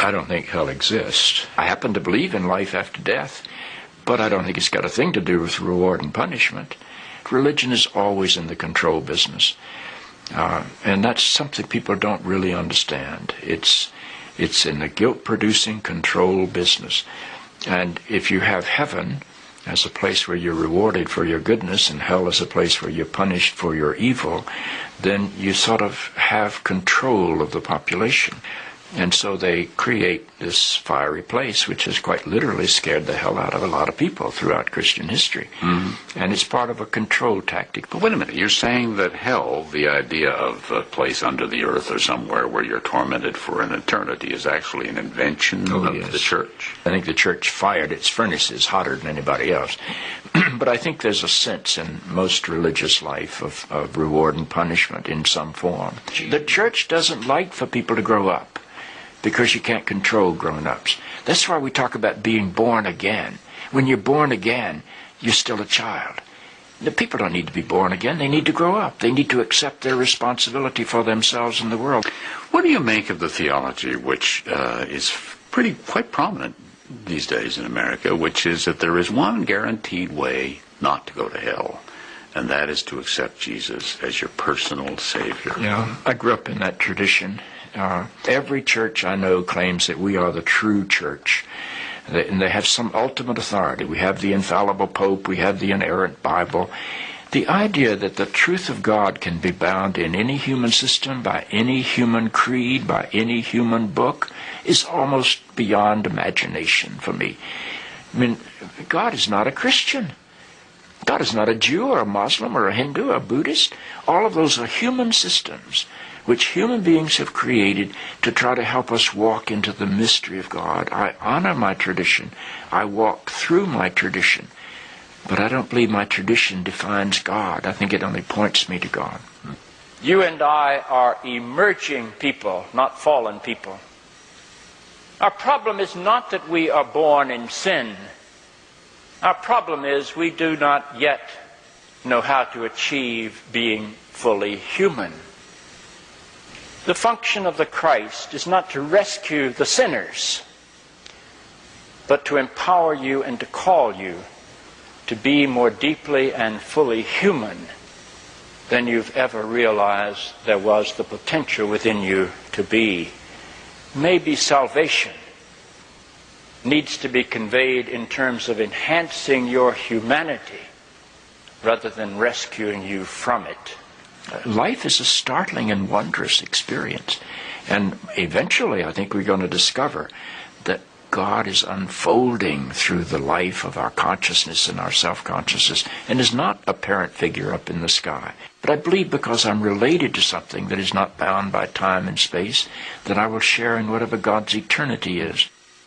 I don't think hell exists. I happen to believe in life after death, but I don't think it's got a thing to do with reward and punishment. Religion is always in the control business. And that's something people don't really understand. It's in the guilt-producing control business. And if you have heaven as a place where you're rewarded for your goodness and hell as a place where you're punished for your evil, then you sort of have control of the population. And so they create this fiery place, which has quite literally scared the hell out of a lot of people throughout Christian history. Mm-hmm. And it's part of a control tactic. But wait a minute, you're saying that hell, the idea of a place under the earth or somewhere where you're tormented for an eternity, is actually an invention of the church? I think the church fired its furnaces hotter than anybody else. But I think there's a sense in most religious life of reward and punishment in some form. The church doesn't like for people to grow up, because you can't control grown-ups. That's why we talk about being born again. When you're born again, you're still a child. The people don't need to be born again. They need to grow up. They need to accept their responsibility for themselves and the world. What do you make of the theology, which is quite prominent these days in America, which is that there is one guaranteed way not to go to hell, and that is to accept Jesus as your personal Savior? Yeah, I grew up in that tradition. Every church I know claims that we are the true church, and they have some ultimate authority. We have the infallible Pope, we have the inerrant Bible. The idea that the truth of God can be bound in any human system, by any human creed, by any human book, is almost beyond imagination for me. I mean, God is not a Christian. God is not a Jew or a Muslim or a Hindu or a Buddhist. All of those are human systems which human beings have created to try to help us walk into the mystery of God. I honor my tradition. I walk through my tradition. But I don't believe my tradition defines God. I think it only points me to God. You and I are emerging people, not fallen people. Our problem is not that we are born in sin. Our problem is we do not yet know how to achieve being fully human. The function of the Christ is not to rescue the sinners, but to empower you and to call you to be more deeply and fully human than you've ever realized there was the potential within you to be. Maybe salvation needs to be conveyed in terms of enhancing your humanity rather than rescuing you from it. Life is a startling and wondrous experience. And eventually, I think we're going to discover that God is unfolding through the life of our consciousness and our self-consciousness, and is not a parent figure up in the sky. But I believe because I'm related to something that is not bound by time and space, that I will share in whatever God's eternity is.